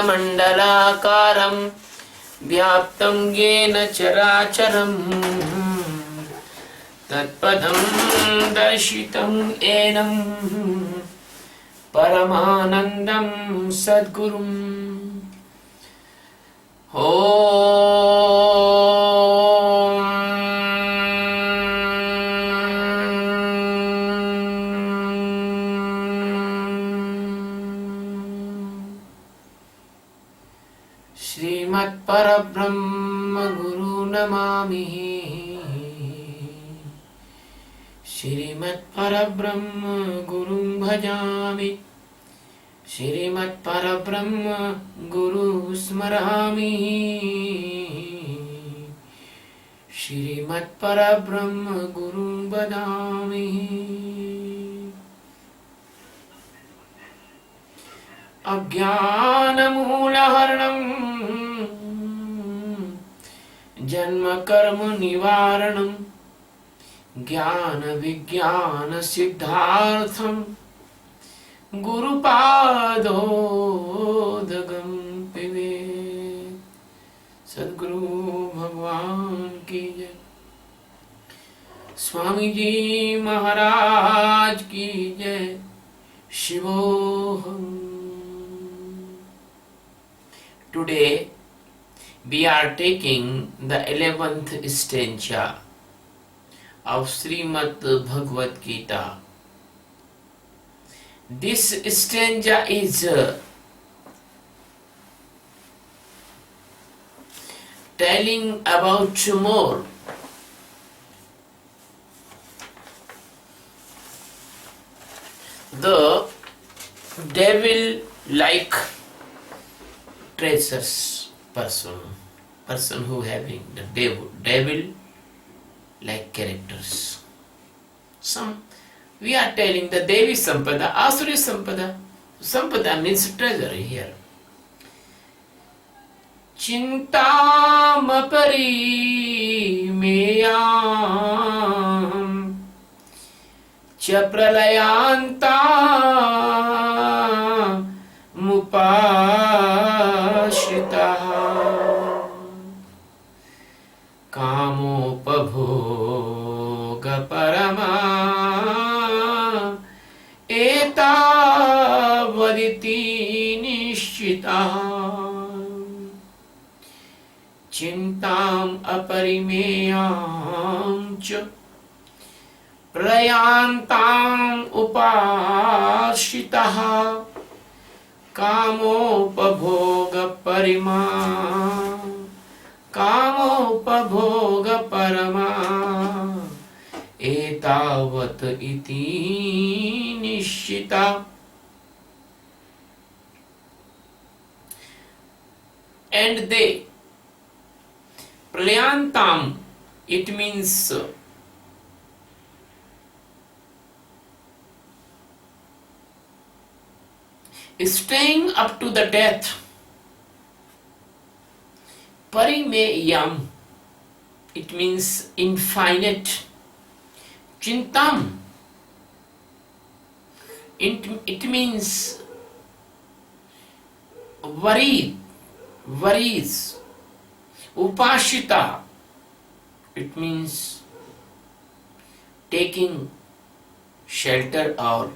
खण्डमण्डलाकारं व्याप्तं येन चराचरं तत्पदं दर्शितं येनं परमानन्दं सद्गुरुम् श्रीमत्परब्रह्म गुरु नमामि श्रीमत्परब्रह्म गुरुं भजामि श्रीमत्परब्रह्म गुरु स्मरामि श्रीमत्परब्रह्म गुरुं वदामि अज्ञानमूलहरणं जन्मकर्म निवारणं ज्ञानविज्ञानसिद्धार्थं गुरुपादोदकं पिबेत्। सद्गुरु भगवान की जय। स्वामी जी महाराज की जय। शिवोहम। Today we are taking the 11th stanza of Srimad Bhagavad Gita. This stanza is telling about more the devil like treasures person who having the devil like characters. Some we are telling the Devi Sampada, Asuri Sampada. Sampada means treasury here. Chintam parimeyam cha pralayanta mupashritah कामोपभोग परमा एतावदिति निश्चितः चिन्ताम् अपरिमेयां च प्रयान्ताम् उपाश्रितः कामोपभोग परिमा कामोपभोग परमा एतावत् इति निश्चिता। And they pralyantam, it means staying up to the death. Parimeyam, it means infinite. Chintam, it means worries. Upashita, it means taking shelter or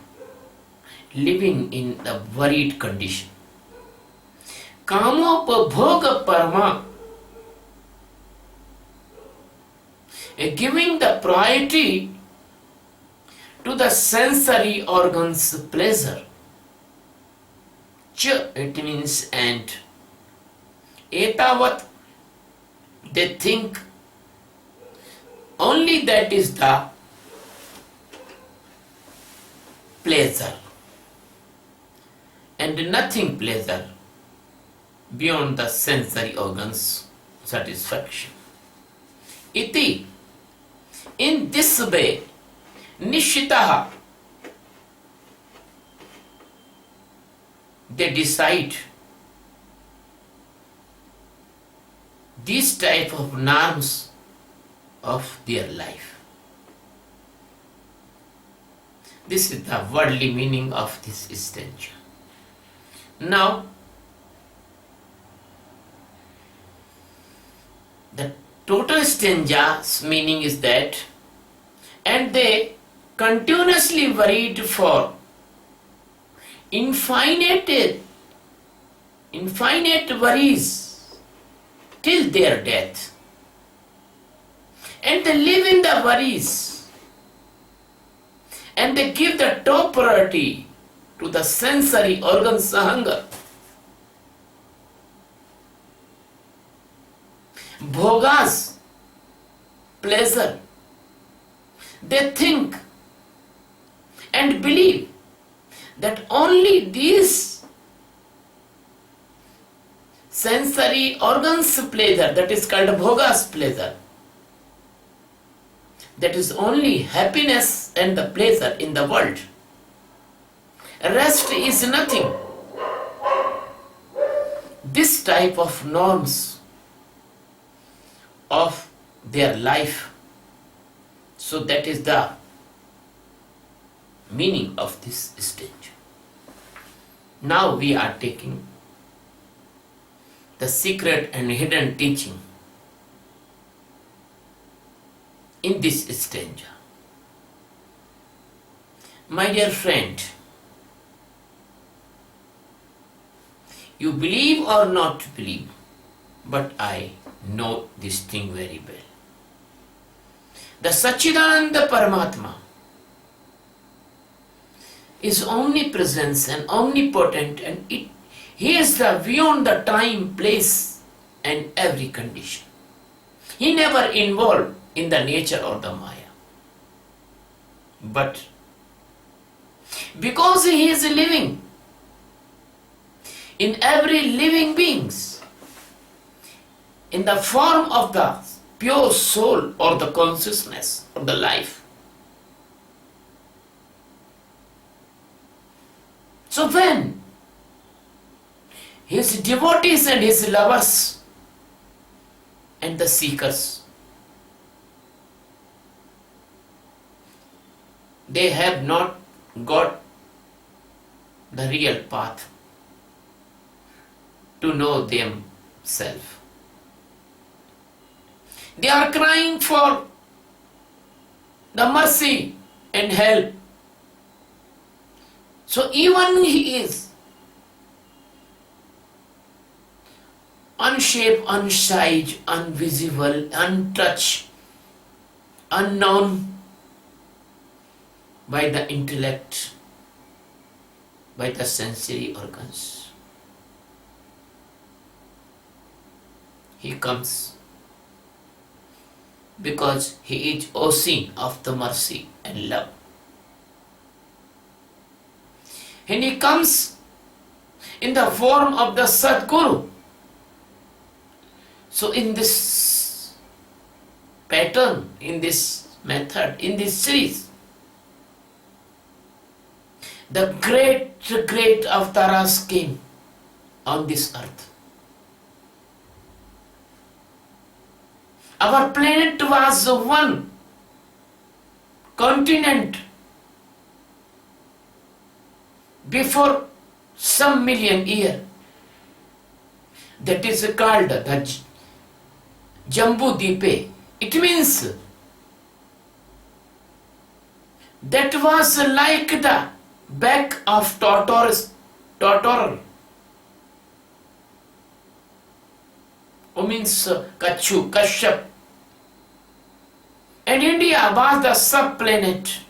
living in the worried condition. Kamopabhoga parama, giving the priority to the sensory organs pleasure. Ch, it means and. Etavat, they think only that is the pleasure and nothing pleasure beyond the sensory organs satisfaction. Iti, in this way, nishitaha, they decide these type of norms of their life. This is the worldly meaning of this stanza. Now, total stanza's meaning is that, and they continuously worried for infinite worries till their death. And they live in the worries, and they give the top priority to the sensory organs hunger. Bhogas, pleasure. They think and believe that only these sensory organs pleasure, that is called bhogas pleasure, that is only happiness and the pleasure in the world. Rest is nothing. This type of norms of their life. So that is the meaning of this stage. Now we are taking the secret and hidden teaching in this stanza. My dear friend, you believe or not believe, but I know this thing very well. The Sachidananda Paramatma is omnipresent and omnipotent, and He is the beyond the time, place and every condition. He never involved in the nature or the Maya. But because He is living in every living beings, in the form of the pure soul or the consciousness or the life. So when His devotees and His lovers and the seekers, they have not got the real path to know themselves. They are crying for the mercy and help. So even he is unshaped, unsized, invisible, untouched, unknown by the intellect, by the sensory organs. He comes because he is ocean of the mercy and love. And he comes in the form of the Sadguru. So in this pattern, in this method, in this series, the great avatars came on this earth. Our planet was one continent before some million years. That is called the Jambu Dipe. It means that was like the back of tortoise, who means Kachu, Kashyap. And India was the sub-planet.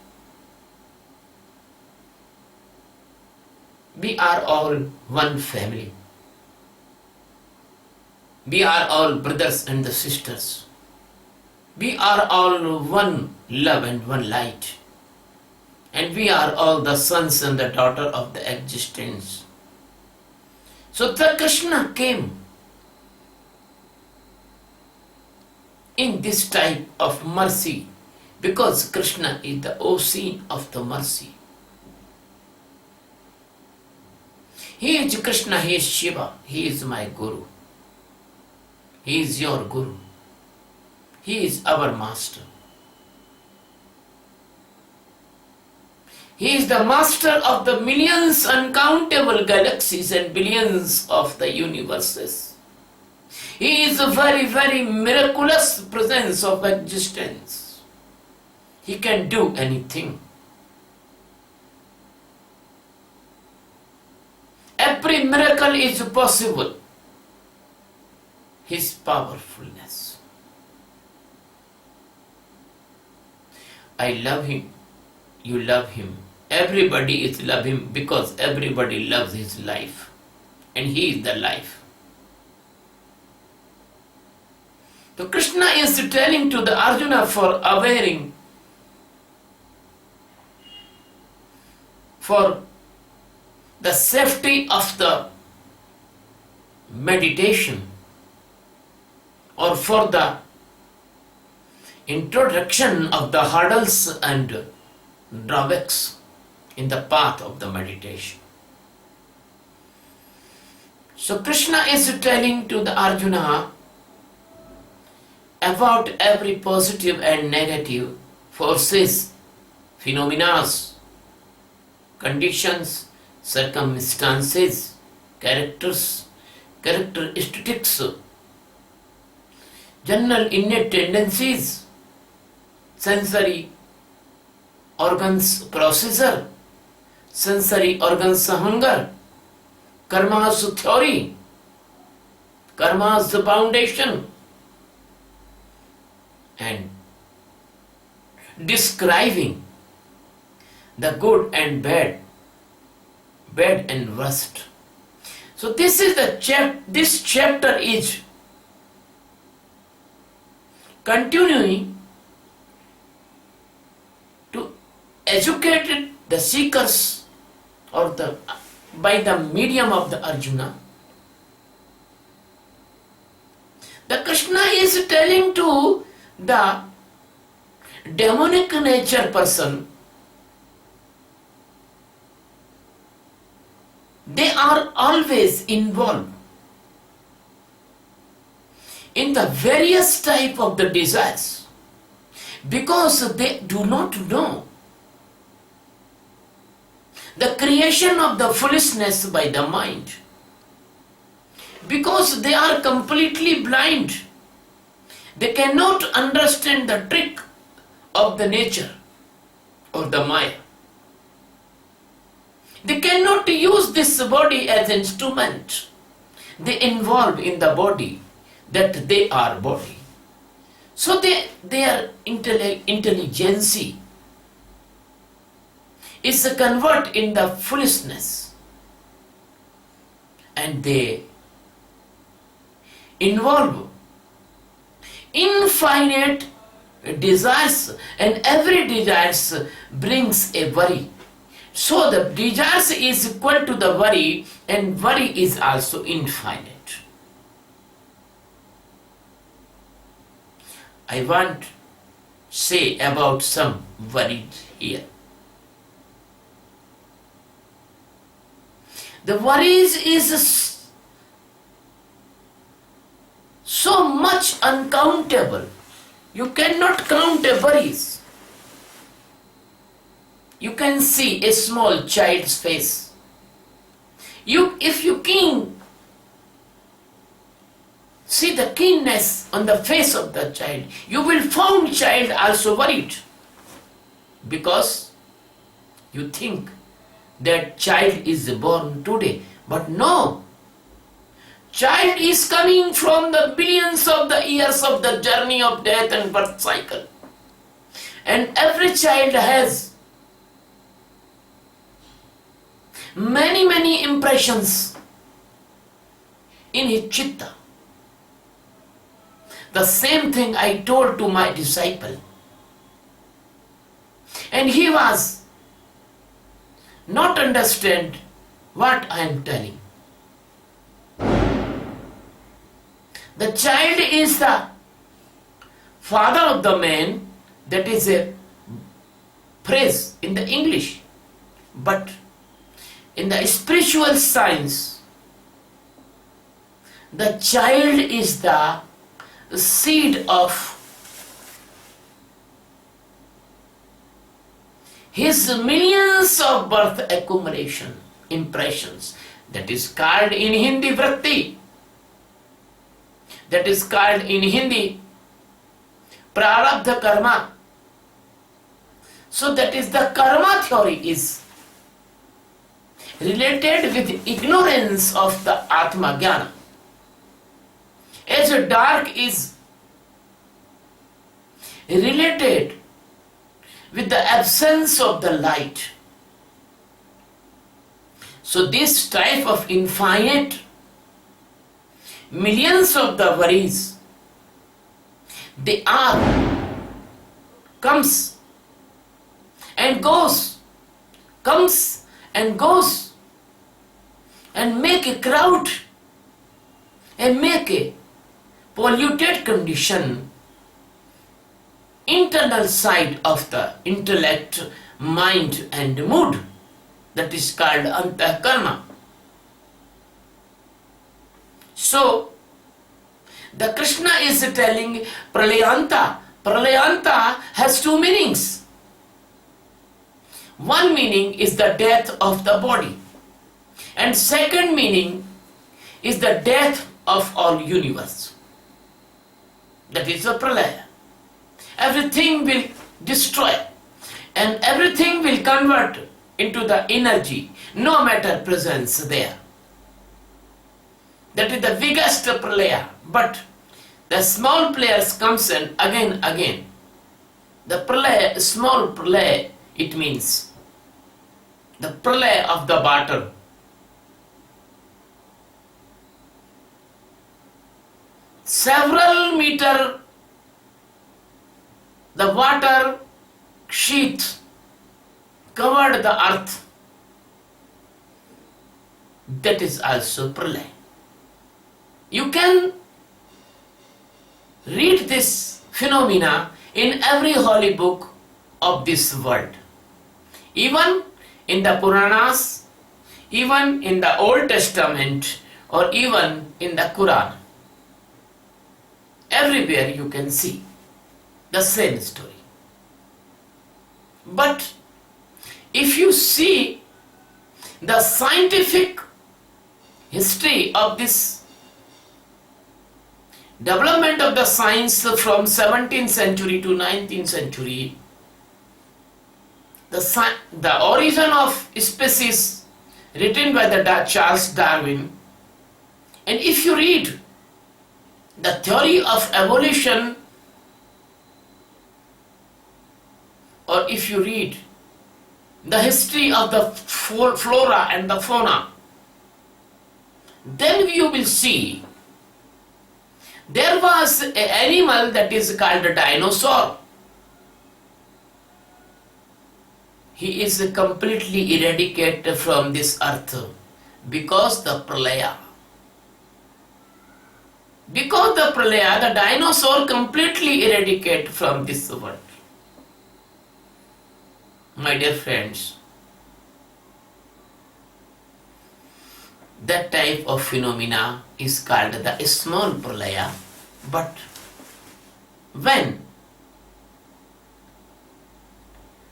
We are all one family. We are all brothers and the sisters. We are all one love and one light. And we are all the sons and the daughter of the existence. So the Krishna came in this type of mercy, because Krishna is the ocean of the mercy. He is Krishna, He is Shiva, He is my Guru. He is your Guru. He is our Master. He is the Master of the millions uncountable galaxies and billions of the universes. He is a very, very miraculous presence of existence. He can do anything. Every miracle is possible. His powerfulness. I love him. You love him. Everybody is love him because everybody loves his life. And he is the life. So Krishna is telling to the Arjuna for awareing, for the safety of the meditation, or for the introduction of the hurdles and drawbacks in the path of the meditation. So Krishna is telling to the Arjuna about every positive and negative forces, phenomena, conditions, circumstances, characters, characteristics, general innate tendencies, sensory organs processor, sensory organs hunger, karma's theory, karma's foundation, and describing the good and bad, bad and worst. So this is the this chapter is continuing to educate the seekers or by the medium of the Arjuna. The Krishna is telling to the demonic nature person, they are always involved in the various type of the desires because they do not know the creation of the foolishness by the mind, because they are completely blind. They cannot understand the trick of the nature or the Maya. They cannot use this body as an instrument. They involve in the body that they are body. So their intelligence is convert in the foolishness, and they involve infinite desires, and every desire brings a worry. So the desires is equal to the worry, and worry is also infinite. I want to say about some worries here. The worries is so much uncountable. You cannot count the worries. You can see a small child's face. If you can see the keenness on the face of the child, you will find child also worried, because you think that child is born today, but no. Child is coming from the billions of the years of the journey of death and birth cycle. And every child has many impressions in his chitta. The same thing I told to my disciple. And he was not understand what I am telling. The child is the father of the man, that is a phrase in the English. But in the spiritual science, the child is the seed of his millions of birth accumulation, impressions. That is called in Hindi vritti. that is called in Hindi prarabdha karma. So that is the karma theory is related with ignorance of the Atma Jnana. As dark is related with the absence of the light. So this type of infinite millions of the worries, they are comes and goes, comes and goes, and make a crowd and make a polluted condition, internal side of the intellect, mind and mood, that is called antahkarma. So the Krishna is telling pralayanta. Pralayanta has two meanings. One meaning is the death of the body, and second meaning is the death of all universe. That is the pralaya. Everything will destroy and everything will convert into the energy, no matter presence there. That is the biggest pralaya. But the small players comes in again. The pralaya, small pralaya, it means the pralaya of the water. Several meter the water sheet covered the earth. That is also pralaya. You can read this phenomena in every holy book of this world. Even in the Puranas, even in the Old Testament, or even in the Quran. Everywhere you can see the same story. But if you see the scientific history of this development of the science from 17th century to 19th century, the origin of species written by the Charles Darwin, and if you read the theory of evolution, or if you read the history of the flora and the fauna, then you will see there was an animal that is called a dinosaur. He is completely eradicated from this earth because the pralaya. Because the pralaya, the dinosaur completely eradicated from this world. My dear friends, that type of phenomena is called the small pralaya. But when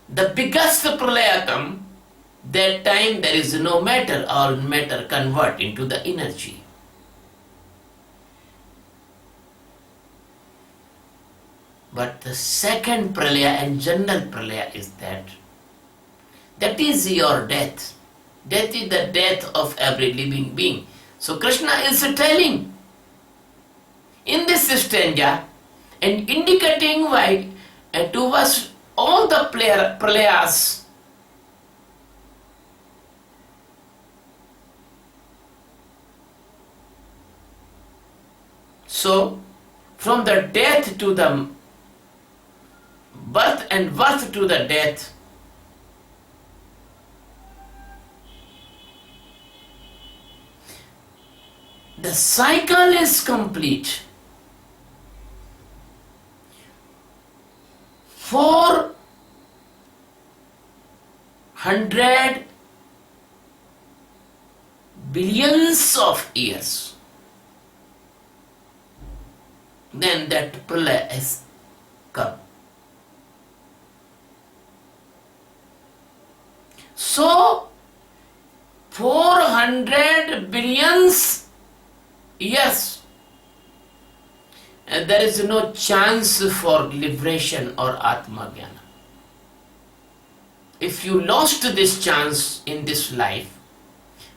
the biggest pralaya comes, that time there is no matter, or matter convert into the energy. But the second pralaya and general pralaya is that is your death. Death is the death of every living being. So Krishna is telling in this stanza and indicating why towards all the pralayas, so from the death to the birth and birth to the death, the cycle is complete. 400 billions of years. Then that pralaya has come. So 400 billions years there is no chance for liberation or Atma Jnana. If you lost this chance in this life,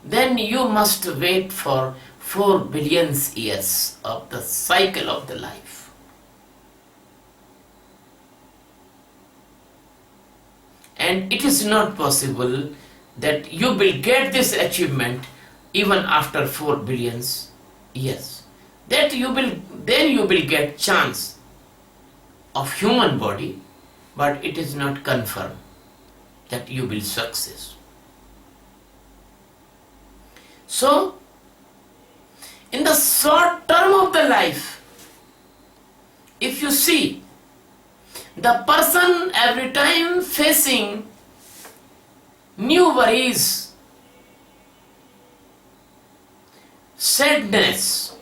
then you must wait for 4 billion years of the cycle of the life. And it is not possible that you will get this achievement even after 4 billion years. Then you will get chance of human body, but it is not confirmed that you will success. So, in the short term of the life, if you see, the person every time facing new worries, sadness,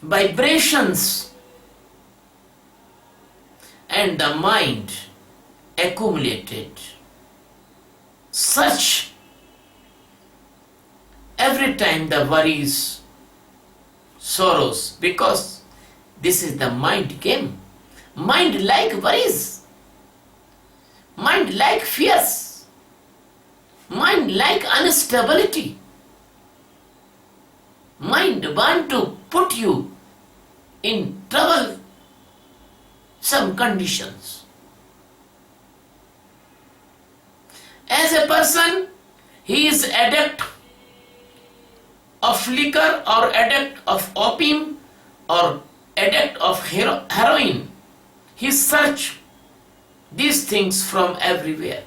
vibrations, and the mind accumulated such every time the worries, sorrows, because this is the mind game. Mind like worries, mind like fears, mind like instability. Mind want to put you in trouble, some conditions. As a person, he is addict of liquor or addict of opium or addict of heroin. He search these things from everywhere.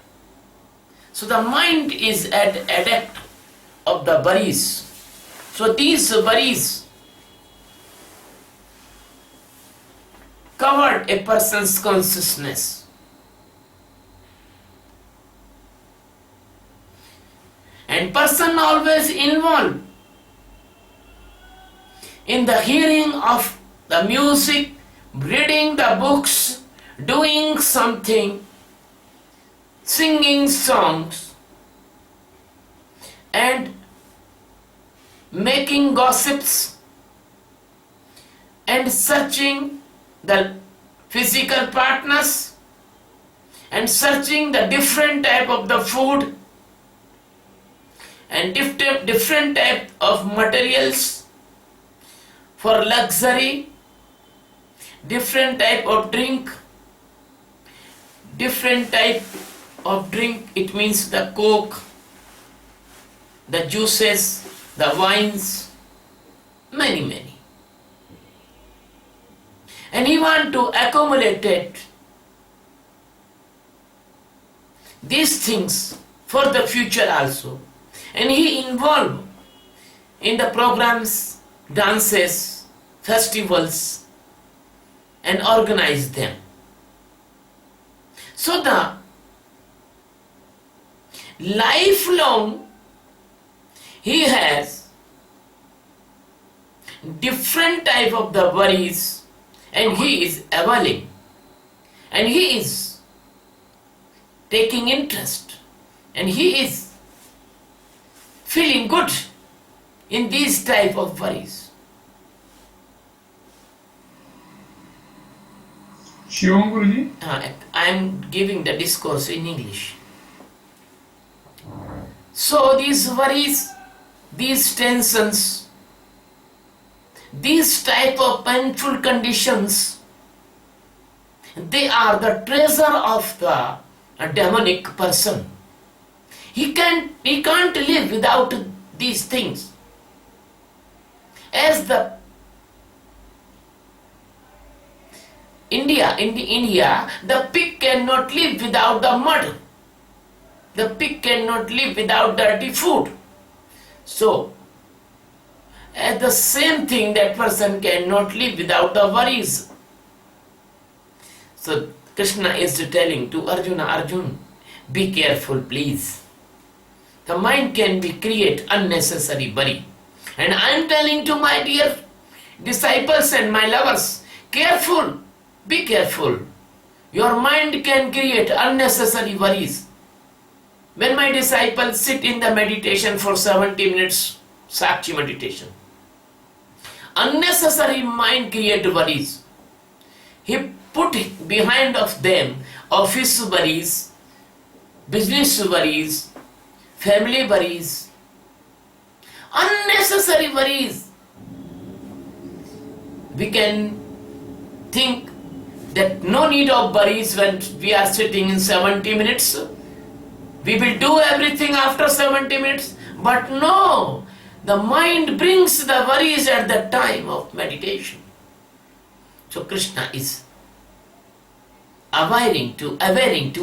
So the mind is addict of the worries. So these worries covered a person's consciousness. And person always involved in the hearing of the music, reading the books, doing something, singing songs, and making gossips, and searching the physical partners, and searching the different type of the food, and different type of materials for luxury, different type of drink, it means the coke, the juices, the wines, many. And he want to accumulate these things for the future also. And he involved in the programs, dances, festivals, and organize them. So the lifelong he has different type of the worries, and he is availing, and he is taking interest, and he is feeling good in these type of worries. Shivam Guruji? I am giving the discourse in English. So these worries, these tensions, these type of painful conditions, they are the treasure of the demonic person. He can't live without these things. As the in India, the pig cannot live without the mud. The pig cannot live without dirty food. So, at the same thing, that person cannot live without the worries. So, Krishna is telling to Arjun, be careful, please. The mind can create unnecessary worry. And I am telling to my dear disciples and my lovers, careful, be careful. Your mind can create unnecessary worries. When my disciples sit in the meditation for 70 minutes, Sakshi meditation, Unnecessary mind create worries. He put behind of them office worries, business worries, family worries, unnecessary worries. We can think that no need of worries when we are sitting in 70 minutes. We will do everything after 70 minutes. But no, the mind brings the worries at the time of meditation. So Krishna is awaring to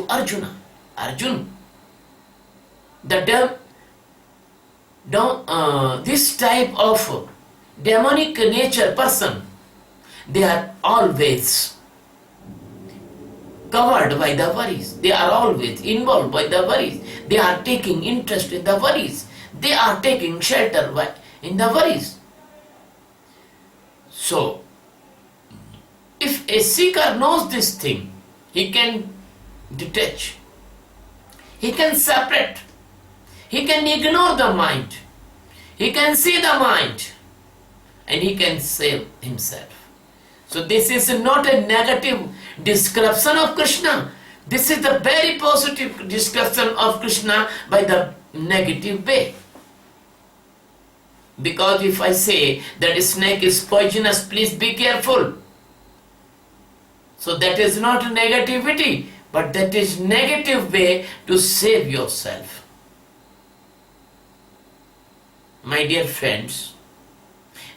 Arjuna. Arjun, this type of demonic nature person, they are always covered by the worries. They are always involved by the worries. They are taking interest in the worries. They are taking shelter in the worries. So, if a seeker knows this thing, he can detach. He can separate. He can ignore the mind. He can see the mind. And he can save himself. So this is not a negative description of Krishna. This is the very positive description of Krishna by the negative way. Because if I say that a snake is poisonous, please be careful. So that is not negativity, but that is negative way to save yourself. My dear friends,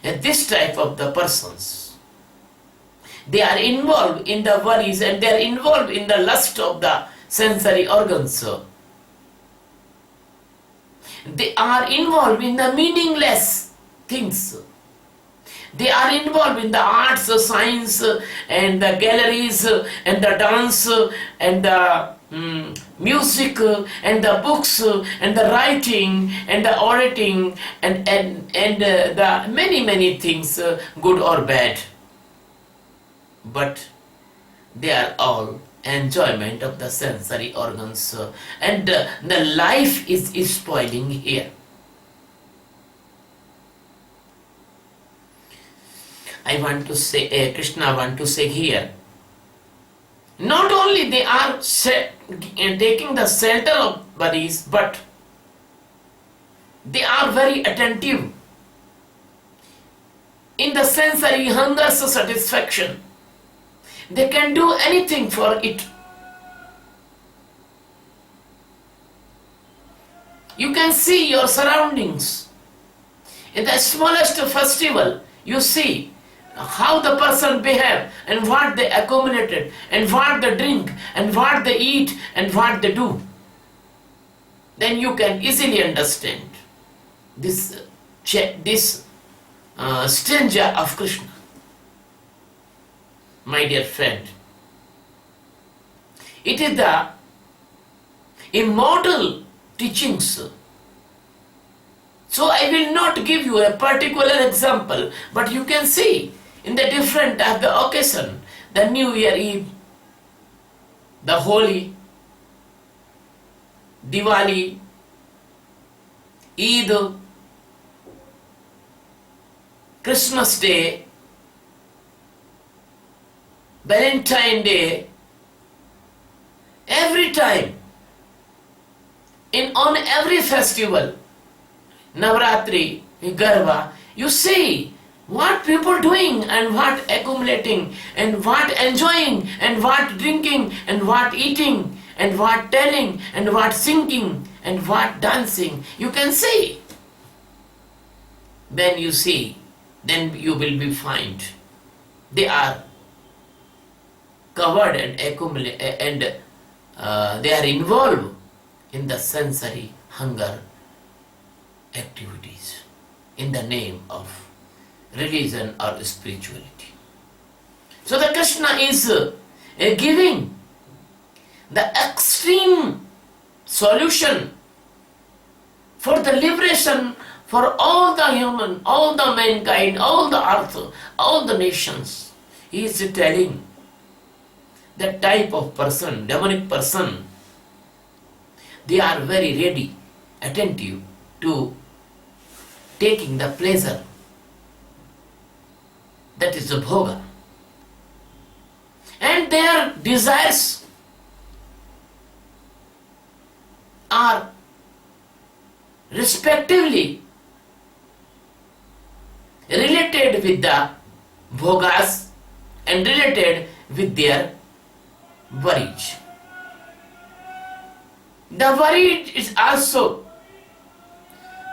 and this type of the persons, they are involved in the worries and they are involved in the lust of the sensory organs. They are involved in the meaningless things. They are involved in the arts, science, and the galleries, and the dance, and the music, and the books, and the writing, and the orating, and the many things, good or bad. But they are all enjoyment of the sensory organs, and the life is spoiling here. I want to say, Krishna want to say here, not only they are taking the shelter of worries, but they are very attentive in the sensory hunger's satisfaction. They can do anything for it. You can see your surroundings. In the smallest festival, you see how the person behave and what they accumulated and what they drink and what they eat and what they do. Then you can easily understand this stranger of Krishna. My dear friend, it is the immortal teachings. So I will not give you a particular example, but you can see in the different of the occasion, the New Year Eve, the Holi, Diwali, Eid, Christmas Day, Valentine Day, every time, on every festival, Navratri, Garba, you see what people doing and what accumulating and what enjoying and what drinking and what eating and what telling and what singing and what dancing. You can see. When you see, then you will be find they are covered and accumulate and they are involved in the sensory hunger activities in the name of religion or spirituality. So the Krishna is giving the extreme solution for the liberation for all the human, all the mankind, all the earth, all the nations. He is telling that type of person, demonic person, they are very ready, attentive to taking the pleasure That is the bhoga. And their desires are respectively related with the bhogas and related with their worries. The worry is also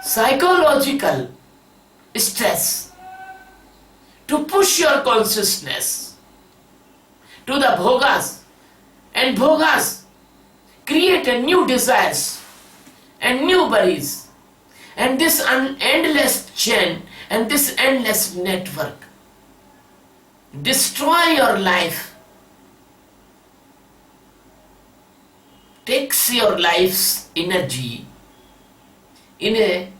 psychological stress to push your consciousness to the bhogas, and bhogas create a new desires and new worries, and this endless chain and this endless network destroy your life, takes your life's energy in a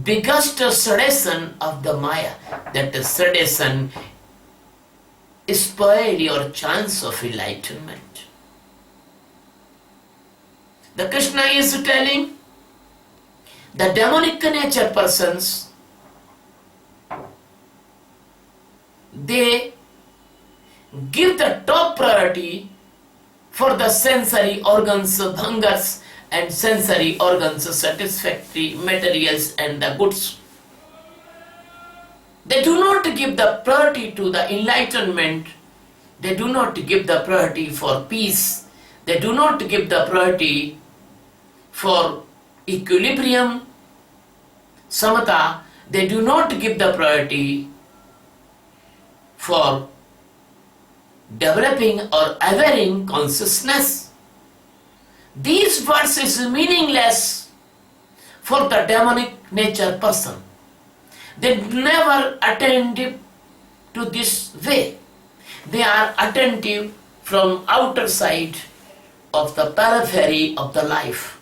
biggest sedation of the Maya. That sedation spoil your chance of enlightenment. The Krishna is telling the demonic nature persons, they give the top priority for the sensory organs, bhangas, and sensory organs, satisfactory materials and the goods. They do not give the priority to the enlightenment. They do not give the priority for peace. They do not give the priority for equilibrium, samatha. They do not give the priority for developing or awareing consciousness. These words is meaningless for the demonic nature person. They never attentive to this way. They are attentive from outer side of the periphery of the life.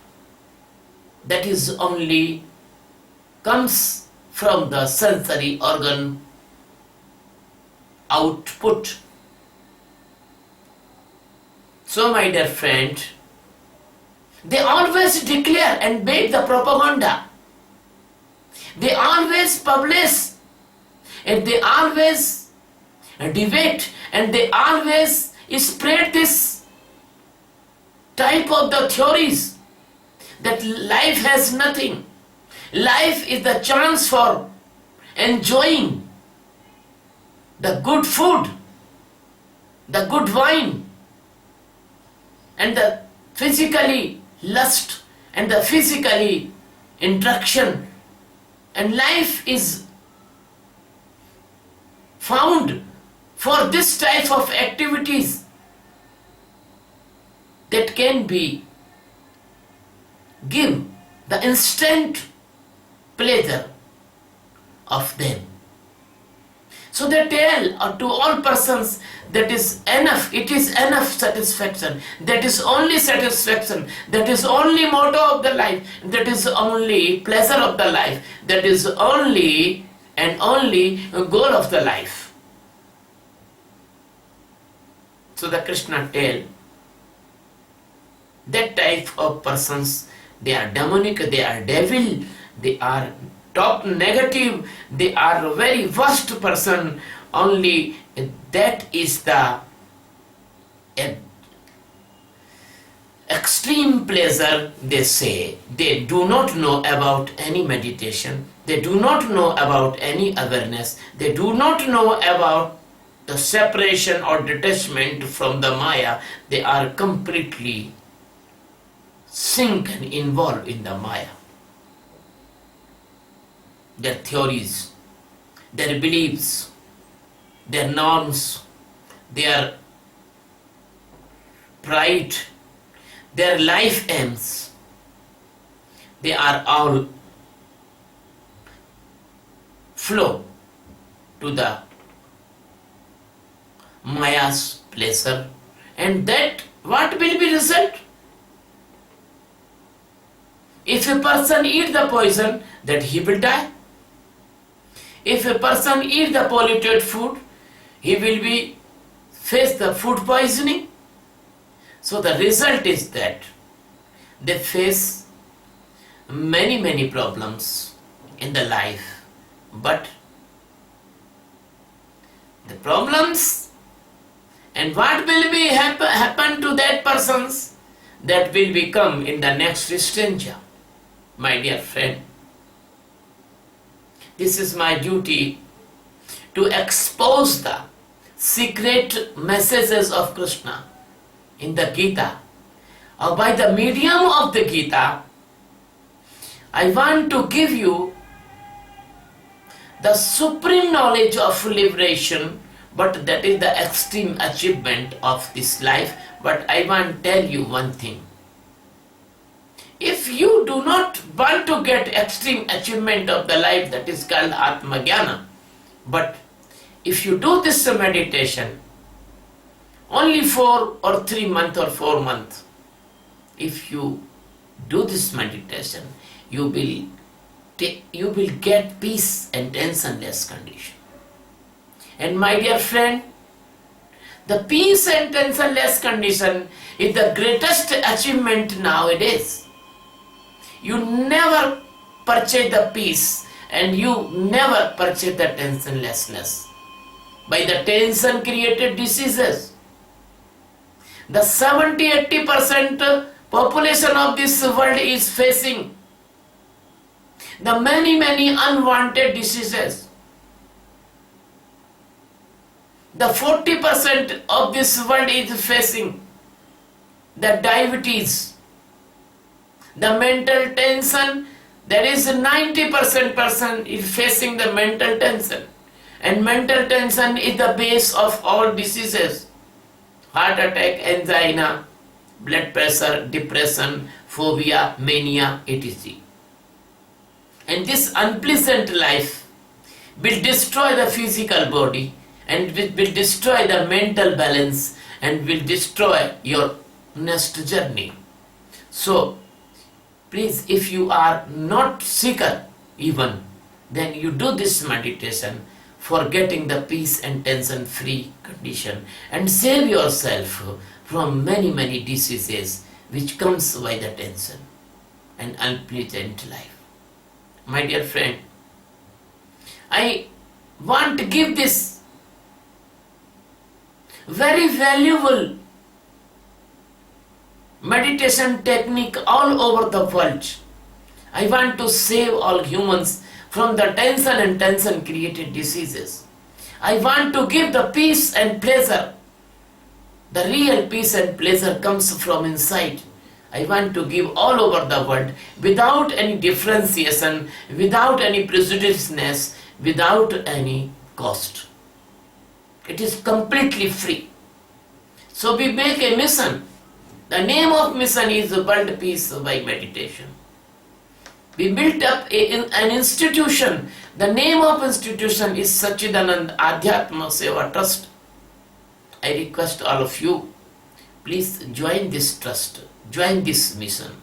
That is only comes from the sensory organ output. So my dear friend, they always declare and make the propaganda. They always publish and they always debate and they always spread this type of the theories that life has nothing. Life is the chance for enjoying the good food, the good wine, and the physically lust and the physically interaction, and life is found for this type of activities that can be give the instant pleasure of them. So they tell to all persons that is enough, it is enough satisfaction, that is only satisfaction, that is only motto of the life, that is only pleasure of the life, that is only and only goal of the life. So the Krishna tell that type of persons, they are demonic, they are devil, they are talk negative, they are very worst person. Only that is the extreme pleasure they say. They do not know about any meditation, they do not know about any awareness, they do not know about the separation or detachment from the Maya. They are completely sink and involved in the Maya. Their theories, their beliefs, their norms, their pride, their life aims, they are all flow to the Maya's pleasure, and that what will be result? If a person eat the poison, that he will die. If a person eat the polluted food, he will be face the food poisoning. So the result is that they face many problems in the life, but the problems. And what will be happen to that persons? That will become in the next stranger. My dear friend, this is my duty to expose the secret messages of Krishna in the Geeta. Or by the medium of the Geeta, I want to give you the supreme knowledge of liberation, but that is the extreme achievement of this life. But I want to tell you one thing. If you do not want to get extreme achievement of the life, that is called Atma Jnana, but if you do this meditation only 4 or 3 months or 4 months, if you do this meditation, you will get peace and tensionless condition. And my dear friend, the peace and tensionless condition is the greatest achievement nowadays. You never purchase the peace and you never purchase the tensionlessness. By the tension created diseases. The 70-80% population of this world is facing the many unwanted diseases. The 40% of this world is facing the diabetes, the mental tension. There is 90% person is facing the mental tension, and mental tension is the base of all diseases: heart attack, angina, blood pressure, depression, phobia, mania, etc. And this unpleasant life will destroy the physical body and will destroy the mental balance and will destroy your next journey. So, please, if you are not seeker even, then you do this meditation for getting the peace and tension free condition and save yourself from many diseases which comes by the tension and unpleasant life. My dear friend, I want to give this very valuable meditation technique all over the world. I want to save all humans from the tension and tension created diseases. I want to give the peace and pleasure. The real peace and pleasure comes from inside. I want to give all over the world without any differentiation, without any prejudiceness, without any cost. It is completely free. So we make a mission. The name of mission is World Peace by Meditation. We built up an institution. The name of institution is Satchidanand Adhyatma Seva Trust. I request all of you, please join this trust, join this mission.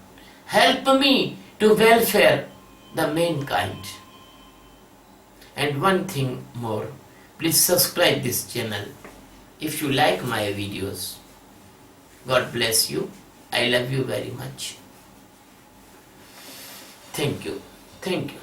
Help me to welfare the mankind. And one thing more, please subscribe this channel if you like my videos. God bless you. I love you very much. Thank you. Thank you.